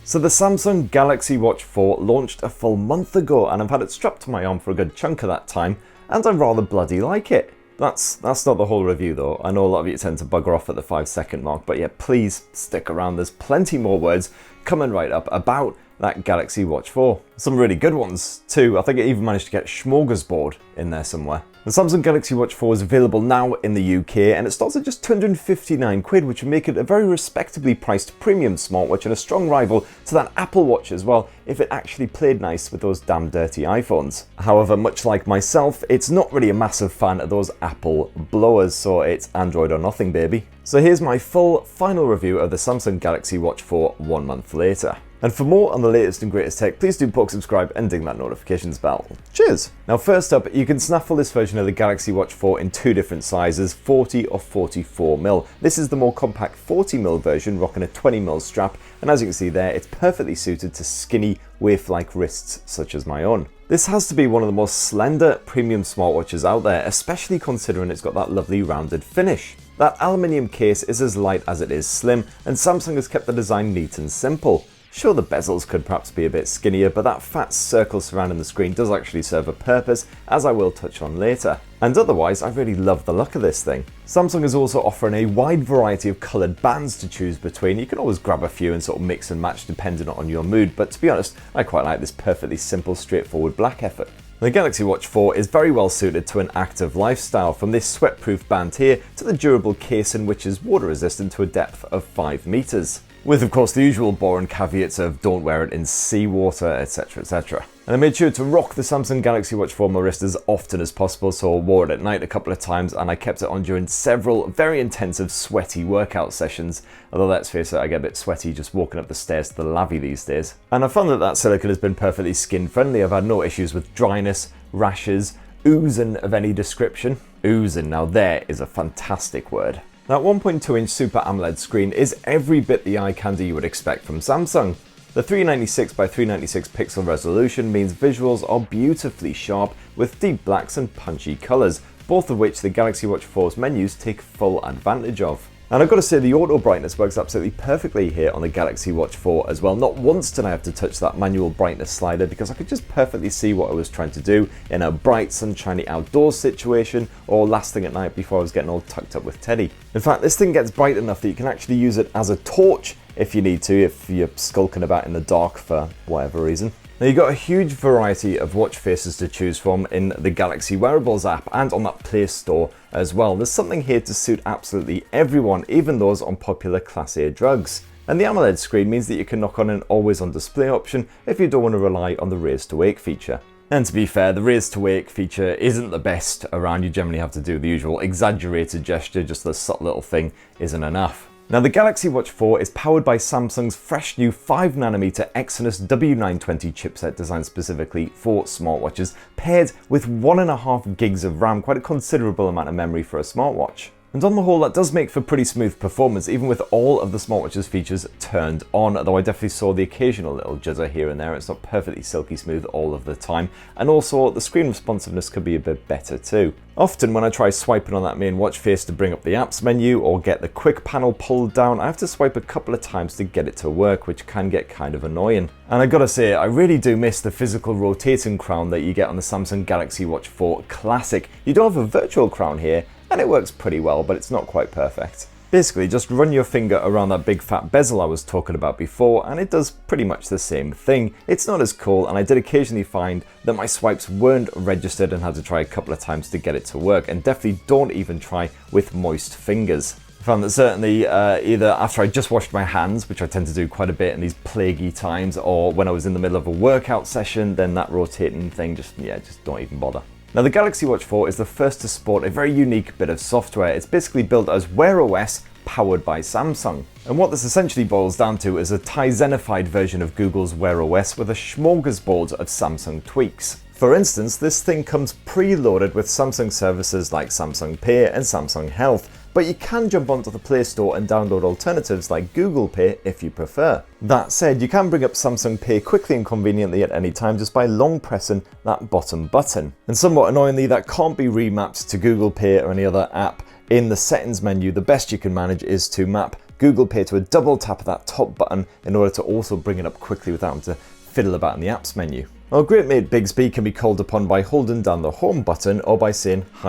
So the Samsung Galaxy Watch 4 launched a full month ago, and I've had it strapped to my arm for a good chunk of that time, and I rather bloody like it. That's not the whole review though. I know a lot of you tend to bugger off at the 5-second mark, but yeah, please stick around. There's plenty more words coming right up about that Galaxy Watch 4. Some really good ones too. I think it even managed to get smorgasbord in there somewhere. The Samsung Galaxy Watch 4 is available now in the UK, and it starts at just 259 quid, which would make it a very respectably priced premium smartwatch and a strong rival to that Apple Watch as well, if it actually played nice with those damn dirty iPhones. However, much like myself, it's not really a massive fan of those Apple blowers, so it's Android or nothing, baby. So here's my full final review of the Samsung Galaxy Watch 4 1 month later. And for more on the latest and greatest tech, please do poke subscribe and ding that notifications bell. Cheers! Now first up, you can snaffle this version of the Galaxy Watch 4 in two different sizes, 40 or 44mm. This is the more compact 40mm version, rocking a 20mm strap, and as you can see there, it's perfectly suited to skinny, waif-like wrists such as my own. This has to be one of the most slender premium smartwatches out there, especially considering it's got that lovely rounded finish. That aluminium case is as light as it is slim, and Samsung has kept the design neat and simple. Sure, the bezels could perhaps be a bit skinnier, but that fat circle surrounding the screen does actually serve a purpose, as I will touch on later. And otherwise, I really love the look of this thing. Samsung is also offering a wide variety of coloured bands to choose between. You can always grab a few and sort of mix and match depending on your mood, but to be honest, I quite like this perfectly simple, straightforward black effort. The Galaxy Watch 4 is very well suited to an active lifestyle, from this sweat-proof band here to the durable casing, which is water resistant to a depth of 5 meters. With of course the usual boring caveats of don't wear it in seawater, etc, etc. And I made sure to rock the Samsung Galaxy Watch 4 on my wrist as often as possible, so I wore it at night a couple of times, and I kept it on during several very intensive sweaty workout sessions. Although let's face it, I get a bit sweaty just walking up the stairs to the lavvy these days. And I found that silicone has been perfectly skin friendly. I've had no issues with dryness, rashes, oozing of any description. Oozing, now there is a fantastic word. That 1.2-inch Super AMOLED screen is every bit the eye candy you would expect from Samsung. The 396 by 396 pixel resolution means visuals are beautifully sharp with deep blacks and punchy colours, both of which the Galaxy Watch 4's menus take full advantage of. And I've got to say, the auto brightness works absolutely perfectly here on the Galaxy Watch 4 as well. Not once did I have to touch that manual brightness slider, because I could just perfectly see what I was trying to do in a bright, sunshiny outdoors situation, or last thing at night before I was getting all tucked up with Teddy. In fact, this thing gets bright enough that you can actually use it as a torch if you need to, if you're skulking about in the dark for whatever reason. Now you've got a huge variety of watch faces to choose from in the Galaxy Wearables app and on that Play Store as well. There's something here to suit absolutely everyone, even those on popular Class A drugs. And the AMOLED screen means that you can knock on an always on display option if you don't want to rely on the raise to wake feature. And to be fair, the raise to wake feature isn't the best around. You generally have to do the usual exaggerated gesture, just the subtle little thing isn't enough. Now the Galaxy Watch 4 is powered by Samsung's fresh new 5nm Exynos W920 chipset designed specifically for smartwatches, paired with 1.5 gigs of RAM, quite a considerable amount of memory for a smartwatch. And on the whole, that does make for pretty smooth performance, even with all of the smartwatch's features turned on, though I definitely saw the occasional little jizzer here and there. It's not perfectly silky smooth all of the time, and also the screen responsiveness could be a bit better too. Often when I try swiping on that main watch face to bring up the apps menu or get the quick panel pulled down, I have to swipe a couple of times to get it to work, which can get kind of annoying. And I gotta say, I really do miss the physical rotating crown that you get on the Samsung Galaxy Watch 4 Classic. You do have a virtual crown here, and it works pretty well, but it's not quite perfect. Basically, just run your finger around that big fat bezel I was talking about before, and it does pretty much the same thing. It's not as cool, and I did occasionally find that my swipes weren't registered and had to try a couple of times to get it to work, and definitely don't even try with moist fingers. I found that certainly either after I just washed my hands, which I tend to do quite a bit in these plaguey times, or when I was in the middle of a workout session, then that rotating thing just don't even bother. Now the Galaxy Watch 4 is the first to sport a very unique bit of software. It's basically built as Wear OS powered by Samsung. And what this essentially boils down to is a Tizen-ified version of Google's Wear OS with a smorgasbord of Samsung tweaks. For instance, this thing comes preloaded with Samsung services like Samsung Pay and Samsung Health, but you can jump onto the Play Store and download alternatives like Google Pay if you prefer. That said, you can bring up Samsung Pay quickly and conveniently at any time just by long pressing that bottom button. And somewhat annoyingly, that can't be remapped to Google Pay or any other app. In the settings menu, the best you can manage is to map Google Pay to a double tap of that top button in order to also bring it up quickly without having to fiddle about in the apps menu. Our great mate Bixby can be called upon by holding down the home button or by saying hi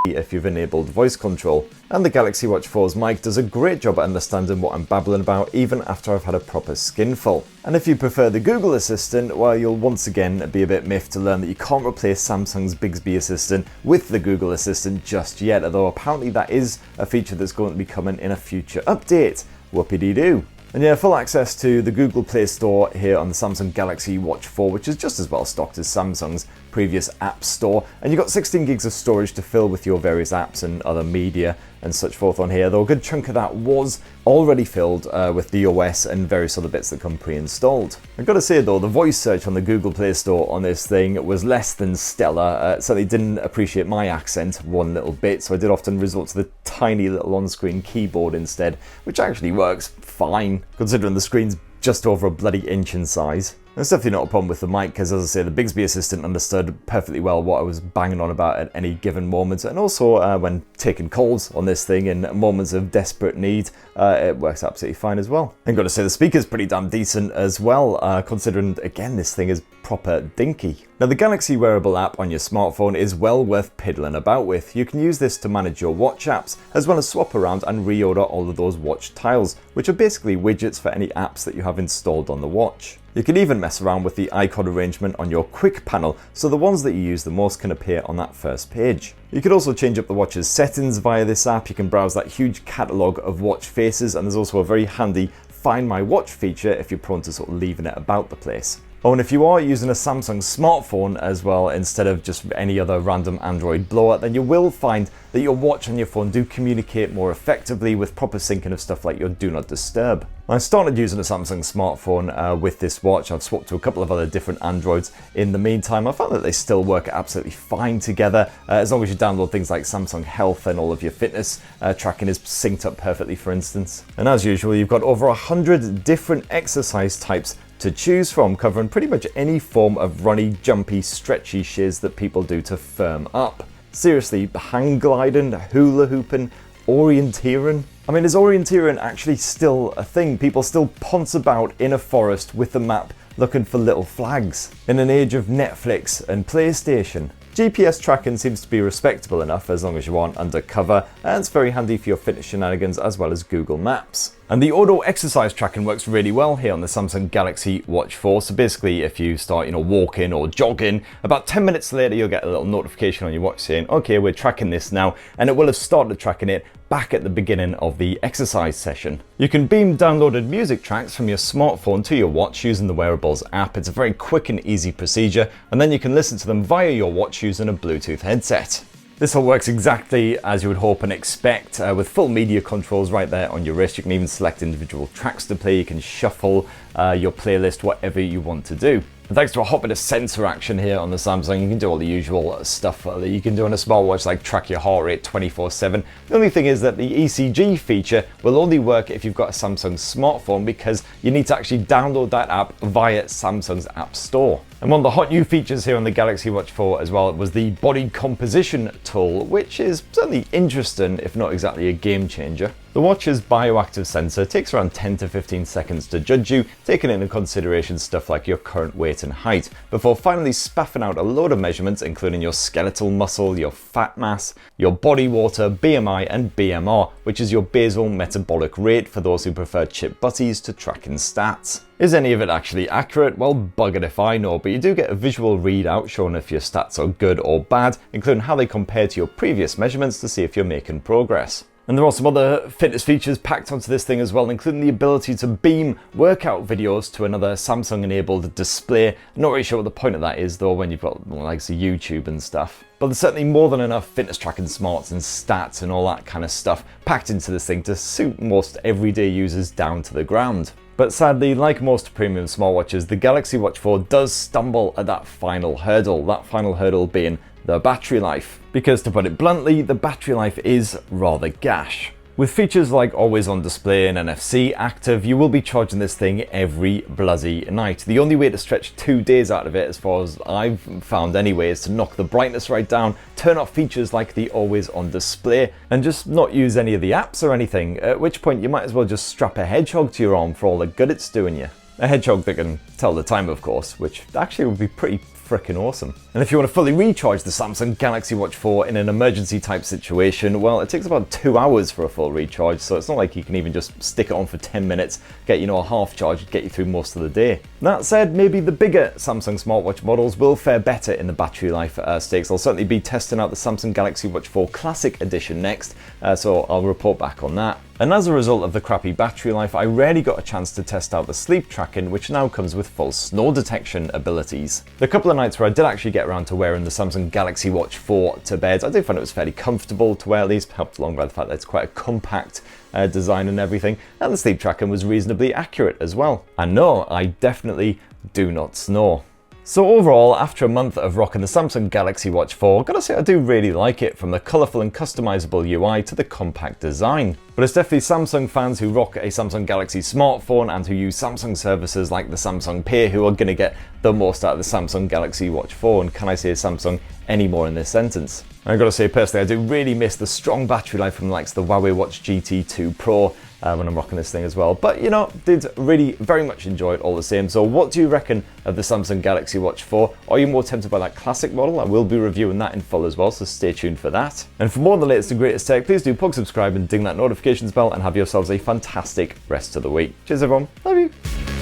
if you've enabled voice control. And the Galaxy Watch 4's mic does a great job at understanding what I'm babbling about even after I've had a proper skinful. And if you prefer the Google Assistant, well, you'll once again be a bit miffed to learn that you can't replace Samsung's Bixby Assistant with the Google Assistant just yet, although apparently that is a feature that's going to be coming in a future update. Whoopie-dee-doo. And yeah, full access to the Google Play Store here on the Samsung Galaxy Watch 4, which is just as well stocked as Samsung's previous App Store. And you've got 16 gigs of storage to fill with your various apps and other media and such forth on here, though a good chunk of that was already filled with the OS and various other bits that come pre-installed. I've got to say though, the voice search on the Google Play Store on this thing was less than stellar. Certainly didn't appreciate my accent one little bit, so I did often resort to the tiny little on-screen keyboard instead, which actually works fine, considering the screen's just over a bloody inch in size. There's definitely not a problem with the mic, because as I say, the Bixby Assistant understood perfectly well what I was banging on about at any given moment, and also when taking calls on this thing in moments of desperate need, it works absolutely fine as well. I've got to say the speaker's pretty damn decent as well, considering again this thing is proper dinky. Now the Galaxy Wearable app on your smartphone is well worth piddling about with. You can use this to manage your watch apps, as well as swap around and reorder all of those watch tiles, which are basically widgets for any apps that you have installed on the watch. You can even mess around with the icon arrangement on your quick panel, so the ones that you use the most can appear on that first page. You can also change up the watch's settings via this app. You can browse that huge catalogue of watch faces, and there's also a very handy Find My Watch feature if you're prone to sort of leaving it about the place. Oh, and if you are using a Samsung smartphone as well, instead of just any other random Android blower, then you will find that your watch and your phone do communicate more effectively with proper syncing of stuff like your Do Not Disturb. I started using a Samsung smartphone with this watch. I've swapped to a couple of other different Androids in the meantime. I found that they still work absolutely fine together, as long as you download things like Samsung Health and all of your fitness tracking is synced up perfectly, for instance. And as usual, you've got over 100 different exercise types to choose from, covering pretty much any form of runny, jumpy, stretchy shiz that people do to firm up. Seriously, hang gliding, hula hooping, orienteering. I mean, is orienteering actually still a thing? People still ponce about in a forest with a map looking for little flags in an age of Netflix and PlayStation. GPS tracking seems to be respectable enough as long as you aren't undercover, and it's very handy for your fitness shenanigans as well as Google Maps. And the auto exercise tracking works really well here on the Samsung Galaxy Watch 4. So basically, if you start, walking or jogging, about 10 minutes later, you'll get a little notification on your watch saying, okay, we're tracking this now, and it will have started tracking it back at the beginning of the exercise session. You can beam downloaded music tracks from your smartphone to your watch using the Wearables app. It's a very quick and easy procedure, and then you can listen to them via your watch using a Bluetooth headset. This all works exactly as you would hope and expect, with full media controls right there on your wrist. You can even select individual tracks to play. You can shuffle your playlist, whatever you want to do. And thanks to a hot bit of sensor action here on the Samsung, you can do all the usual stuff that you can do on a smartwatch, like track your heart rate 24/7. The only thing is that the ECG feature will only work if you've got a Samsung smartphone, because you need to actually download that app via Samsung's App Store. And one of the hot new features here on the Galaxy Watch 4 as well was the body composition tool, which is certainly interesting, if not exactly a game changer. The watch's bioactive sensor takes around 10 to 15 seconds to judge you, taking into consideration stuff like your current weight and height, before finally spaffing out a load of measurements including your skeletal muscle, your fat mass, your body water, BMI and BMR, which is your basal metabolic rate for those who prefer chip butties to tracking stats. Is any of it actually accurate? Well, buggered if I know, but you do get a visual readout showing if your stats are good or bad, including how they compare to your previous measurements to see if you're making progress. And there are some other fitness features packed onto this thing as well, including the ability to beam workout videos to another Samsung-enabled display. I'm not really sure what the point of that is though, when you've got like YouTube and stuff. But there's certainly more than enough fitness tracking smarts and stats and all that kind of stuff packed into this thing to suit most everyday users down to the ground. But sadly, like most premium smartwatches, the Galaxy Watch 4 does stumble at that final hurdle being the battery life. Because to put it bluntly, the battery life is rather gash. With features like always on display and NFC active, you will be charging this thing every bloody night. The only way to stretch 2 days out of it, as far as I've found anyway, is to knock the brightness right down, turn off features like the always on display, and just not use any of the apps or anything, at which point you might as well just strap a hedgehog to your arm for all the good it's doing you. A hedgehog that can tell the time, of course, which actually would be pretty frickin' awesome. And if you want to fully recharge the Samsung Galaxy Watch 4 in an emergency type situation, well, it takes about 2 hours for a full recharge, so it's not like you can even just stick it on for 10 minutes, get, a half charge, get you through most of the day. That said, maybe the bigger Samsung smartwatch models will fare better in the battery life stakes. I'll certainly be testing out the Samsung Galaxy Watch 4 Classic Edition next, so I'll report back on that. And as a result of the crappy battery life, I rarely got a chance to test out the sleep tracking, which now comes with full snore detection abilities. The couple of nights where I did actually get around to wearing the Samsung Galaxy Watch 4 to bed, I did find it was fairly comfortable to wear, at least helped along by the fact that it's quite a compact design and everything, and the sleep tracking was reasonably accurate as well. And no, I definitely do not snore. So overall, after a month of rocking the Samsung Galaxy Watch 4, gotta say I do really like it, from the colourful and customizable UI to the compact design. But it's definitely Samsung fans who rock a Samsung Galaxy smartphone and who use Samsung services like the Samsung Pay who are gonna get the most out of the Samsung Galaxy Watch 4, and can I say Samsung anymore in this sentence? I've got to say personally, I do really miss the strong battery life from the likes of the Huawei Watch GT2 Pro when I'm rocking this thing as well. But did really very much enjoy it all the same. So what do you reckon of the Samsung Galaxy Watch 4? Are you more tempted by that classic model? I will be reviewing that in full as well, so stay tuned for that. And for more on the latest and greatest tech, please do plug subscribe and ding that notifications bell, and have yourselves a fantastic rest of the week. Cheers everyone, love you.